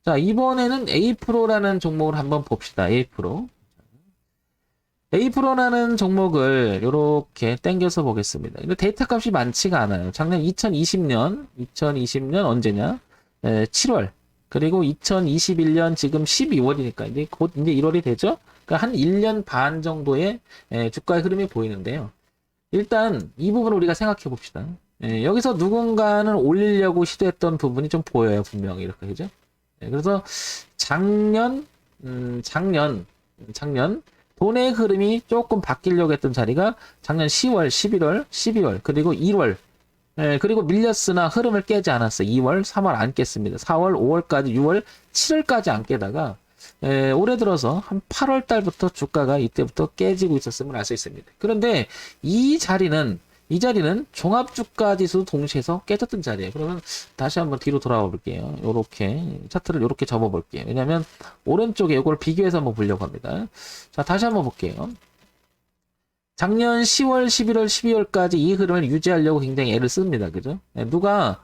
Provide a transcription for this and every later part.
자, 이번에는 A프로라는 종목을 한번 봅시다. A프로. A프로라는 종목을 이렇게 당겨서 보겠습니다. 근데 데이터 값이 많지가 않아요. 작년 2020년 언제냐? 7월. 그리고 2021년 지금 12월이니까 이제 곧 이제 1월이 되죠? 그러니까 한 1년 반 정도의 주가의 흐름이 보이는데요. 일단 이 부분을 우리가 생각해 봅시다. 여기서 누군가는 올리려고 시도했던 부분이 좀 보여요. 분명히 이렇게, 그죠? 그래서 작년 돈의 흐름이 조금 바뀌려고 했던 자리가 작년 10월, 11월, 12월, 그리고 1월, 그리고 밀렸으나 흐름을 깨지 않았어요. 2월, 3월 안 깼습니다. 4월, 5월까지, 6월, 7월까지 안 깨다가 올해 들어서 한 8월 달부터 주가가 이때부터 깨지고 있었음을 알 수 있습니다. 그런데 이 자리는 종합주가지수 동시에서 깨졌던 자리예요. 그러면 다시 한번 뒤로 돌아와 볼게요. 요렇게 차트를 요렇게 접어 볼게요. 왜냐면 오른쪽에 이걸 비교해서 한번 보려고 합니다. 자, 다시 한번 볼게요. 작년 10월, 11월, 12월까지 이 흐름을 유지하려고 굉장히 애를 씁니다. 그죠? 누가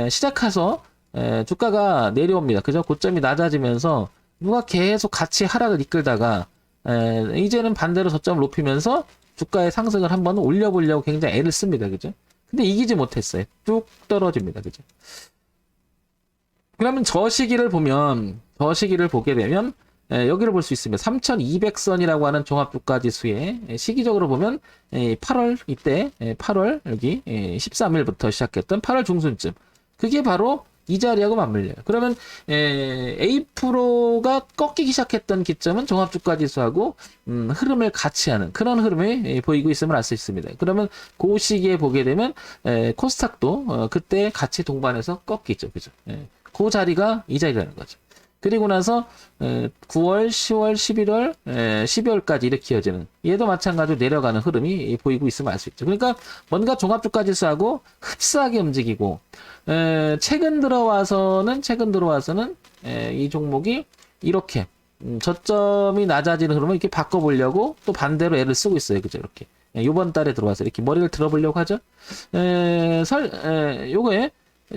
시작해서 주가가 내려옵니다. 그죠? 고점이 낮아지면서 누가 계속 같이 하락을 이끌다가 이제는 반대로 저점을 높이면서 주가의 상승을 한번 올려보려고 굉장히 애를 씁니다. 그죠? 근데 이기지 못했어요. 쭉 떨어집니다. 그죠? 그러면 저 시기를 보게 되면 여기를 볼 수 있습니다. 3200선이라고 하는 종합주가지수에 시기적으로 보면 8월 이때 8월 여기 13일부터 시작했던 8월 중순쯤 그게 바로 이 자리하고 맞물려요. 그러면 A%가 꺾이기 시작했던 기점은 종합주가지수하고 흐름을 같이 하는 그런 흐름이 보이고 있음을 알 수 있습니다. 그러면 그 시기에 보게 되면 코스닥도 그때 같이 동반해서 꺾이죠. 그죠? 그 자리가 이 자리라는 거죠. 그리고 나서 9월, 10월, 11월, 12월까지 이렇게 이어지는 얘도 마찬가지로 내려가는 흐름이 보이고 있으면 알 수 있죠. 그러니까 뭔가 종합주가지수하고 흡사하게 움직이고 최근 들어와서는 이 종목이 이렇게 저점이 낮아지는 흐름을 이렇게 바꿔보려고 또 반대로 애를 쓰고 있어요. 그죠? 이렇게 이번 달에 들어와서 이렇게 머리를 들어보려고 하죠. 요거에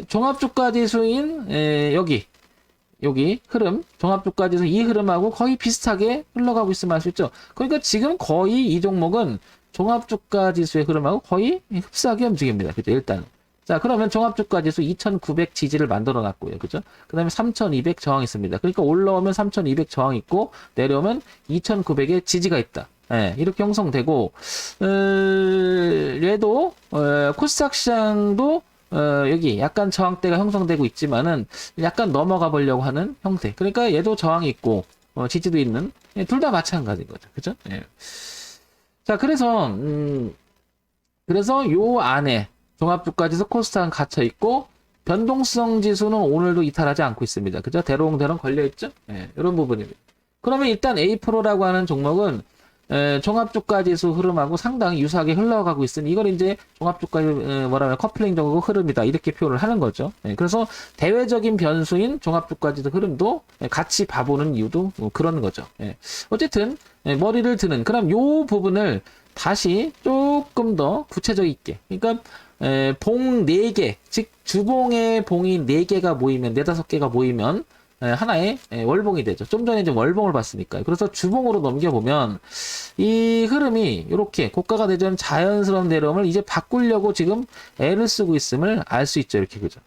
종합주가지수인 여기 흐름, 종합주가지수 이 흐름하고 거의 비슷하게 흘러가고 있으면 알 수 있죠. 그러니까 지금 거의 이 종목은 종합주가지수의 흐름하고 거의 흡사하게 움직입니다. 그죠? 일단. 자, 그러면 종합주가지수 2900 지지를 만들어 놨고요. 그죠? 그 다음에 3200 저항 있습니다. 그러니까 올라오면 3200 저항 있고, 내려오면 2900의 지지가 있다. 이렇게 형성되고, 얘도, 코스닥 시장도 여기 약간 저항대가 형성되고 있지만은 약간 넘어가 보려고 하는 형태. 그러니까 얘도 저항이 있고 지지도 있는 둘 다 마찬가지인 거죠. 그죠? 자, 그래서 요 안에 종합주가지수 코스닥은 갇혀 있고 변동성 지수는 오늘도 이탈하지 않고 있습니다. 그죠? 대롱대롱 걸려 있죠? 이런 부분입니다. 그러면 일단 A%라고 하는 종목은 종합주가지수 흐름하고 상당히 유사하게 흘러가고 있으니 이걸 이제 종합주가 뭐라면 커플링적으로 흐름이다 이렇게 표현을 하는 거죠. 그래서 대외적인 변수인 종합주가지수 흐름도 같이 봐보는 이유도 그런 거죠. 어쨌든 머리를 드는 그럼 요 부분을 다시 조금 더 구체적 있게 그러니까 봉 4개 즉 주봉의 봉이 4개가 모이면 4, 5개가 모이면 하나의 월봉이 되죠. 좀 전에 이제 월봉을 봤으니까요. 그래서 주봉으로 넘겨보면 이 흐름이 이렇게 고가가 되전 자연스러운 내려옴을 이제 바꾸려고 지금 애를 쓰고 있음을 알 수 있죠. 이렇게 그죠?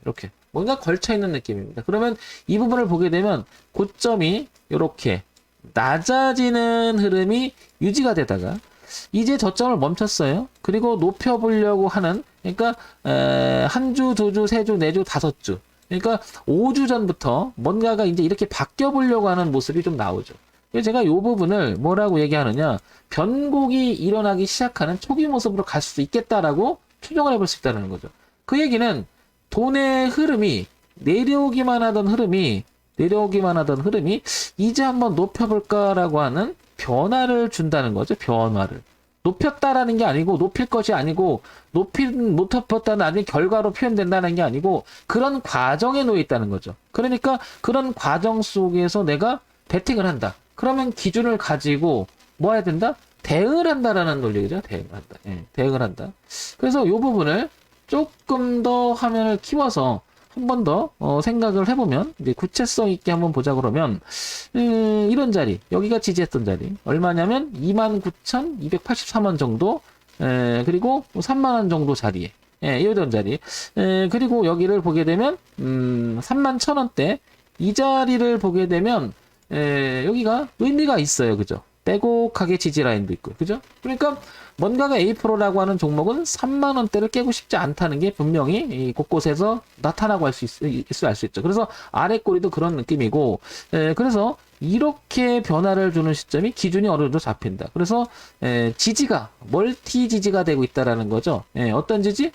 이렇게 뭔가 걸쳐 있는 느낌입니다. 그러면 이 부분을 보게 되면 고점이 이렇게 낮아지는 흐름이 유지가 되다가 이제 저점을 멈췄어요. 그리고 높여보려고 하는 그러니까 한 주, 두 주, 세 주, 네 주, 다섯 주 그러니까 5주 전부터 뭔가가 이제 이렇게 바뀌어 보려고 하는 모습이 좀 나오죠. 그래서 제가 이 부분을 뭐라고 얘기하느냐 변곡이 일어나기 시작하는 초기 모습으로 갈 수도 있겠다라고 추정을 해볼 수 있다는 거죠. 그 얘기는 돈의 흐름이 내려오기만 하던 흐름이 이제 한번 높여볼까라고 하는 변화를 준다는 거죠. 변화를. 높였다라는 게 아니고 높일 것이 아니고 못 높였다는 아닌 결과로 표현된다는 게 아니고 그런 과정에 놓여 있다는 거죠. 그러니까 그런 과정 속에서 내가 베팅을 한다. 그러면 기준을 가지고 뭐 해야 된다? 대응을 한다라는 논리죠. 대응을 한다. 대응을 한다. 그래서 이 부분을 조금 더 화면을 키워서 한 번 더 생각을 해보면 이제 구체성 있게 한번 보자 그러면 이런 자리 여기가 지지했던 자리 얼마냐면 29,283원 정도 그리고 3만 원 정도 자리에 이런 자리 그리고 여기를 보게 되면 31,000원대 이 자리를 보게 되면 여기가 의미가 있어요. 그죠? 빼곡하게 지지 라인도 있고 그죠? 그러니까 뭔가가 A-Pro라고 하는 종목은 3만 원대를 깨고 싶지 않다는 게 분명히 이 곳곳에서 나타나고 알 수 있을 알 수 있죠. 그래서 아래 꼬리도 그런 느낌이고 그래서 이렇게 변화를 주는 시점이 기준이 어느 정도 잡힌다. 그래서 지지가 멀티 지지가 되고 있다라는 거죠. 어떤 지지?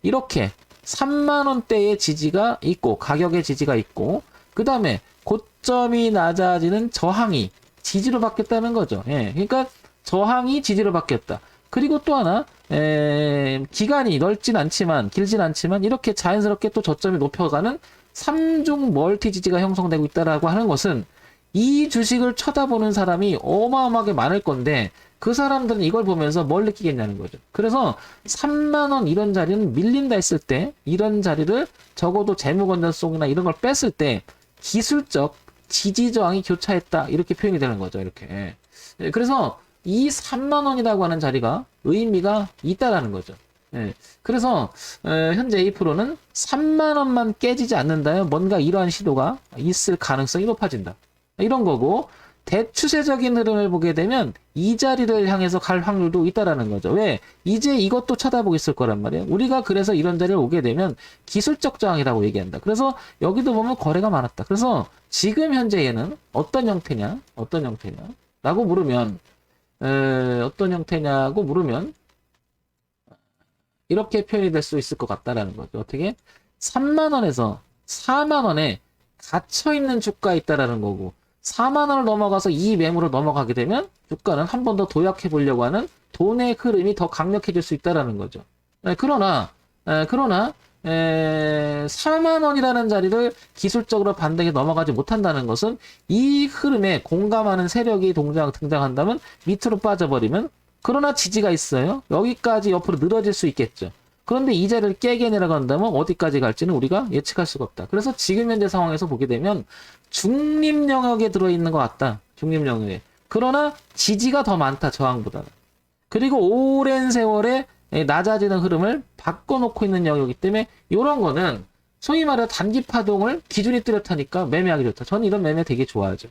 이렇게 3만 원대의 지지가 있고 가격의 지지가 있고 그 다음에 고점이 낮아지는 저항이 지지로 바뀌었다는 거죠. 그러니까 저항이 지지로 바뀌었다. 그리고 또 하나 기간이 넓진 않지만 길진 않지만 이렇게 자연스럽게 또 저점이 높여가는 3중 멀티 지지가 형성되고 있다라고 하는 것은 이 주식을 쳐다보는 사람이 어마어마하게 많을 건데 그 사람들은 이걸 보면서 뭘 느끼겠냐는 거죠. 그래서 3만 원 이런 자리는 밀린다 했을 때 이런 자리를 적어도 재무건전성이나 이런 걸 뺐을 때 기술적 지지 저항이 교차했다 이렇게 표현이 되는 거죠. 이렇게 그래서 이 3만 원이라고 하는 자리가 의미가 있다라는 거죠. 그래서 현재 A-Pro는 3만 원만 깨지지 않는다면 뭔가 이러한 시도가 있을 가능성이 높아진다. 이런 거고 대추세적인 흐름을 보게 되면 이 자리를 향해서 갈 확률도 있다라는 거죠. 왜? 이제 이것도 쳐다보고 있을 거란 말이에요. 우리가 그래서 이런 자리를 오게 되면 기술적 저항이라고 얘기한다. 그래서 여기도 보면 거래가 많았다. 그래서 지금 현재 얘는 어떤 형태냐? 어떤 형태냐? 라고 물으면 어떤 형태냐고 물으면 이렇게 표현이 될 수 있을 것 같다라는 거죠. 어떻게? 3만 원에서 4만 원에 갇혀 있는 주가에 있다라는 거고 4만 원을 넘어가서 이 매물을 넘어가게 되면 주가는 한 번 더 도약해 보려고 하는 돈의 흐름이 더 강력해질 수 있다라는 거죠. 그러나 4만 원이라는 자리를 기술적으로 반등에 넘어가지 못한다는 것은 이 흐름에 공감하는 세력이 등장한다면 밑으로 빠져버리면 그러나 지지가 있어요. 여기까지 옆으로 늘어질 수 있겠죠. 그런데 이 자리를 깨게 내려간다면 어디까지 갈지는 우리가 예측할 수가 없다. 그래서 지금 현재 상황에서 보게 되면 중립 영역에 들어있는 것 같다. 중립 영역에. 그러나 지지가 더 많다. 저항보다는. 그리고 오랜 세월에 낮아지는 흐름을 바꿔놓고 있는 영역이기 때문에 이런 거는 소위 말해 단기 파동을 기준이 뚜렷하니까 매매하기 좋다. 저는 이런 매매 되게 좋아하죠.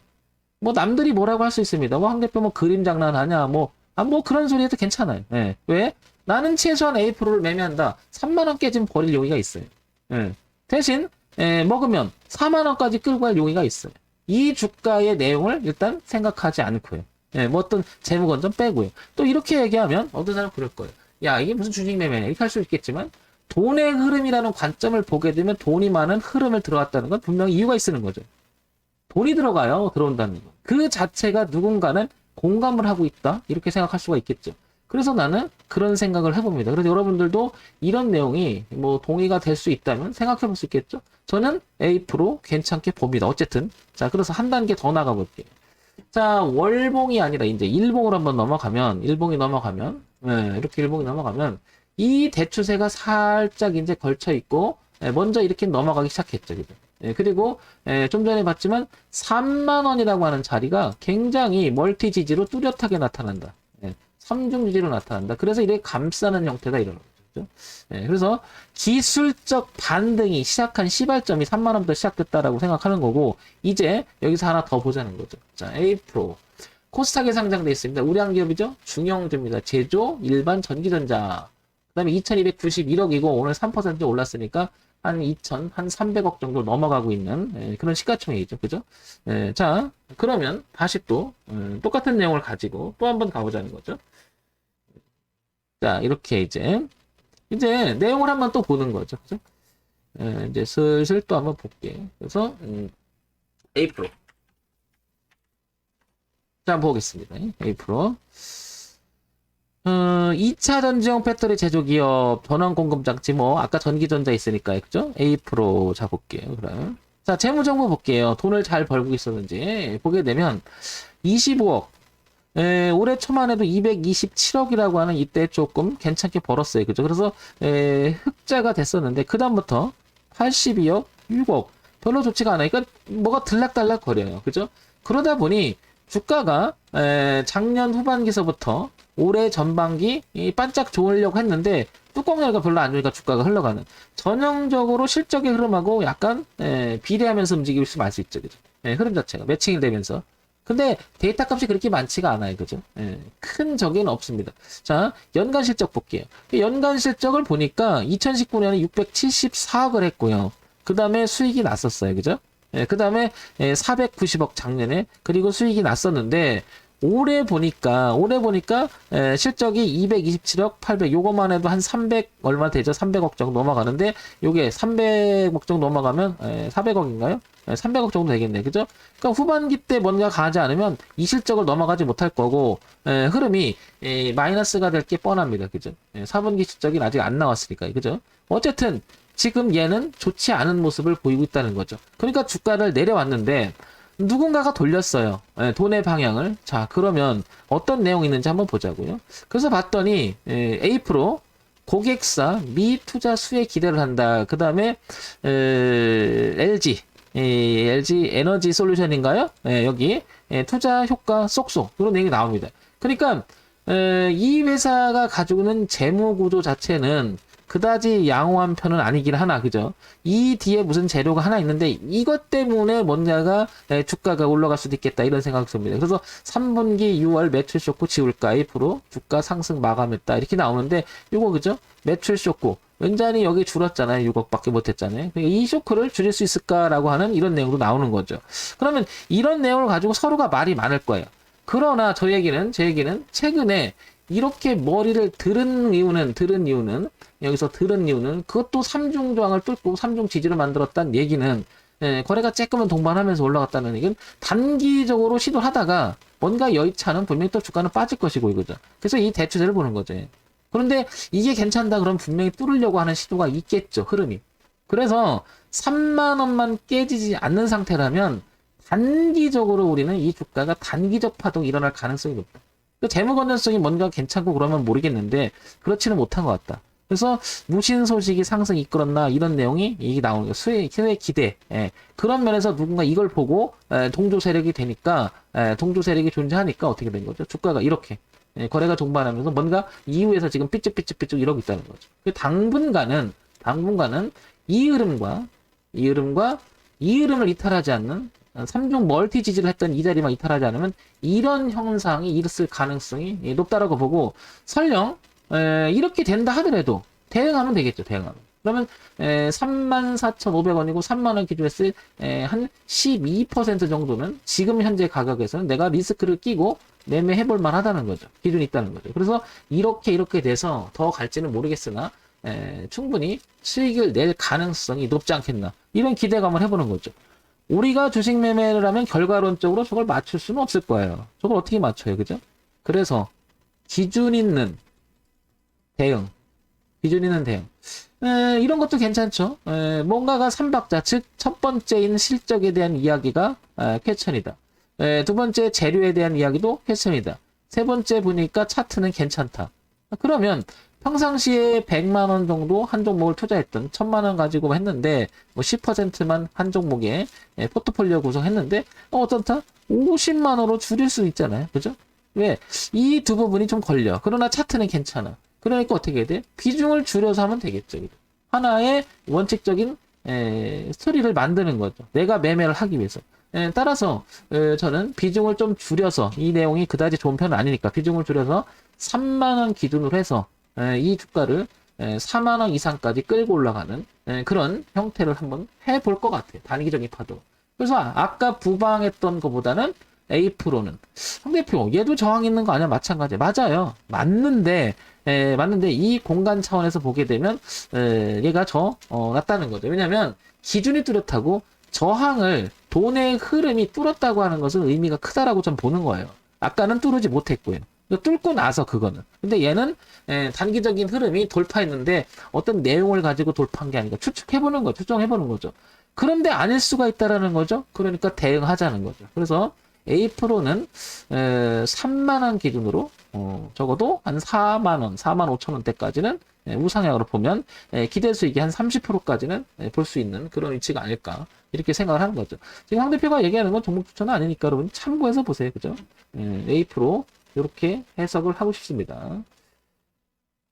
뭐 남들이 뭐라고 할 수 있습니다. 뭐 한개뼈 뭐 그림 장난하냐 뭐 그런 소리 해도 괜찮아요. 왜? 나는 최소한 A-Pro를 매매한다. 3만 원 깨지면 버릴 용의가 있어요. 대신 먹으면 4만 원까지 끌고 갈 용의가 있어요. 이 주가의 내용을 일단 생각하지 않고요. 뭐 어떤 재무건전 빼고요. 또 이렇게 얘기하면 어떤 사람 그럴 거예요. 야, 이게 무슨 주식 매매냐 이렇게 할 수 있겠지만 돈의 흐름이라는 관점을 보게 되면 돈이 많은 흐름을 들어왔다는 건 분명히 이유가 있는 거죠. 돈이 들어온다는 거. 그 자체가 누군가는 공감을 하고 있다 이렇게 생각할 수가 있겠죠. 그래서 나는 그런 생각을 해봅니다. 그래서 여러분들도 이런 내용이 뭐 동의가 될 수 있다면 생각해 볼 수 있겠죠. 저는 A-Pro 괜찮게 봅니다. 어쨌든 자 그래서 한 단계 더 나가 볼게요. 자 월봉이 아니라 이제 일봉으로 한번 넘어가면 이렇게 일봉이 넘어가면 이 대추세가 살짝 이제 걸쳐 있고 먼저 이렇게 넘어가기 시작했죠. 그죠? 그리고 좀 전에 봤지만 3만 원이라고 하는 자리가 굉장히 멀티 지지로 뚜렷하게 나타난다. 3중 지지로 나타난다. 그래서 이렇게 감싸는 형태가 일어나는 거죠. 그래서 기술적 반등이 시작한 시발점이 3만 원부터 시작됐다라고 생각하는 거고 이제 여기서 하나 더 보자는 거죠. 자, A-Pro 코스닥에 상장돼 있습니다. 우량 기업이죠. 중형주입니다. 제조, 일반, 전기전자. 그다음에 2,291억이고 오늘 3% 올랐으니까 한 300억 정도 넘어가고 있는 그런 시가총액이죠. 그죠? 자, 그러면 다시 또 똑같은 내용을 가지고 또 한번 가보자는 거죠. 자, 이렇게 이제 내용을 한번 또 보는 거죠. 그죠? 이제 슬슬 또 한번 볼게. 그래서 A-Pro. 자, 한번 보겠습니다. A-Pro. 2차 전지용 배터리 제조기업 전원 공급 장치 아까 전기전자 있으니까 그죠? A-Pro 자 볼게요. 그럼 자 재무정보 볼게요. 돈을 잘 벌고 있었는지 보게 되면 25억 올해 초만 해도 227억이라고 하는 이때 조금 괜찮게 벌었어요. 그죠? 그래서 흑자가 됐었는데 그 다음부터 82억, 6억. 별로 좋지가 않아요. 그러니까 뭐가 들락달락 거려요. 그죠? 그러다 보니 주가가 작년 후반기서부터 올해 전반기 반짝 좋으려고 했는데 뚜껑 열기가 별로 안 좋으니까 주가가 흘러가는 전형적으로 실적의 흐름하고 약간 비례하면서 움직일 수 알 수 있죠. 그죠? 흐름 자체가 매칭이 되면서. 근데 데이터 값이 그렇게 많지가 않아요. 그죠? 큰 적은 없습니다. 자, 연간 실적 볼게요. 연간 실적을 보니까 2019년에 674억을 했고요. 그 다음에 수익이 났었어요. 그죠? 그 다음에 490억 작년에 그리고 수익이 났었는데 올해 보니까 실적이 227억 800 요거만 해도 한 300 얼마 되죠? 300억 정도 넘어가는데 요게 300억 정도 넘어가면 400억인가요? 300억 정도 되겠네. 그죠? 그러니까 후반기 때 뭔가 가지 않으면 이 실적을 넘어가지 못할 거고 흐름이 마이너스가 될 게 뻔합니다. 그죠? 4분기 실적이 아직 안 나왔으니까. 그죠? 어쨌든 지금 얘는 좋지 않은 모습을 보이고 있다는 거죠. 그러니까 주가를 내려왔는데 누군가가 돌렸어요. 돈의 방향을. 자, 그러면 어떤 내용이 있는지 한번 보자고요. 그래서 봤더니 A프로 고객사 미 투자 수에 기대를 한다. 그 다음에 LG 에너지 솔루션인가요? 여기 투자 효과 쏙쏙 이런 내용이 나옵니다. 그러니까 이 회사가 가지고 있는 재무 구조 자체는 그다지 양호한 편은 아니긴 하나, 그죠? 이 뒤에 무슨 재료가 하나 있는데 이것 때문에 뭔가가 주가가 올라갈 수도 있겠다 이런 생각이 듭니다. 그래서 3분기 6월 매출 쇼크 지울까 1% 주가 상승 마감했다 이렇게 나오는데 요거 그죠? 매출 쇼크 완전히 여기 줄었잖아요. 6억밖에 못했잖아요. 그러니까 이 쇼크를 줄일 수 있을까라고 하는 이런 내용도 나오는 거죠. 그러면 이런 내용을 가지고 서로가 말이 많을 거예요. 그러나 제 얘기는 최근에 이렇게 머리를 들은 이유는 그것도 3중 저항을 뚫고 3중 지지를 만들었다는 얘기는 거래가 쬐끔은 동반하면서 올라갔다는 얘기는 단기적으로 시도하다가 뭔가 여의치 않은 분명히 또 주가는 빠질 것이고 이거죠. 그래서 이 대추세를 보는 거죠. 그런데 이게 괜찮다 그러면 분명히 뚫으려고 하는 시도가 있겠죠. 흐름이. 그래서 3만 원만 깨지지 않는 상태라면 단기적으로 우리는 이 주가가 단기적 파동이 일어날 가능성이 높다. 그 재무 건전성이 뭔가 괜찮고 그러면 모르겠는데 그렇지는 못한 것 같다. 그래서 무신 소식이 상승 이끌었나 이런 내용이 이게 나오는 거예요. 수혜 기대. 그런 면에서 누군가 이걸 보고 동조 세력이 되니까 동조 세력이 존재하니까 어떻게 된 거죠? 주가가 이렇게 거래가 동반하면서 뭔가 이후에서 지금 삐쭉삐쭉삐쭉 이러고 있다는 거죠. 당분간은 이 흐름을 이탈하지 않는 3종 멀티 지지를 했던 이 자리만 이탈하지 않으면 이런 현상이 있을 가능성이 높다라고 보고 설령 이렇게 된다 하더라도 대응하면 되겠죠. 대응하면. 그러면 34,500원이고 3만원 기준했을 한 12% 정도는 지금 현재 가격에서는 내가 리스크를 끼고 매매해볼 만하다는 거죠. 기준이 있다는 거죠. 그래서 이렇게 돼서 더 갈지는 모르겠으나 충분히 수익을 낼 가능성이 높지 않겠나 이런 기대감을 해보는 거죠. 우리가 주식 매매를 하면 결과론적으로 저걸 맞출 수는 없을 거예요. 저걸 어떻게 맞춰요, 그죠? 그래서 기준 있는 대응. 이런 것도 괜찮죠. 뭔가가 3박자, 즉 첫 번째인 실적에 대한 이야기가 퀘천이다. 두 번째 재료에 대한 이야기도 퀘천이다. 세 번째 보니까 차트는 괜찮다. 그러면 평상시에 100만 원 정도 한 종목을 투자했던 1000만 원 가지고 했는데 뭐 10%만 한 종목에 포트폴리오 구성했는데 어떻다? 50만 원으로 줄일 수 있잖아요. 그죠? 왜? 이 두 부분이 좀 걸려. 그러나 차트는 괜찮아. 그러니까 어떻게 해야 돼? 비중을 줄여서 하면 되겠죠. 하나의 원칙적인 스토리를 만드는 거죠. 내가 매매를 하기 위해서. 따라서 저는 비중을 좀 줄여서 이 내용이 그다지 좋은 편은 아니니까 비중을 줄여서 3만 원 기준으로 해서 이 주가를 4만 원 이상까지 끌고 올라가는 그런 형태를 한번 해볼 것 같아요. 단기적인 파도. 그래서 아까 부방했던 것보다는 A프로는 상대표 얘도 저항 있는 거 아니야? 마찬가지. 맞아요. 맞는데 이 공간 차원에서 보게 되면 얘가 낫다는 거죠. 왜냐하면 기준이 뚜렷하고 저항을 돈의 흐름이 뚫었다고 하는 것은 의미가 크다라고 좀 보는 거예요. 아까는 뚫지 못했고요. 뚫고 나서 그거는. 근데 얘는 단기적인 흐름이 돌파했는데 어떤 내용을 가지고 돌파한 게 아니라 추측해보는 거죠. 추정해보는 거죠. 그런데 아닐 수가 있다라는 거죠. 그러니까 대응하자는 거죠. 그래서 A프로는 3만 원 기준으로 적어도 한 4만 원, 4만 5천 원대까지는 우상향으로 보면 기대 수익이 한 30%까지는 볼 수 있는 그런 위치가 아닐까 이렇게 생각을 하는 거죠. 지금 황 대표가 얘기하는 건 종목 추천은 아니니까 여러분 참고해서 보세요. 그죠? A 프로 이렇게 해석을 하고 싶습니다.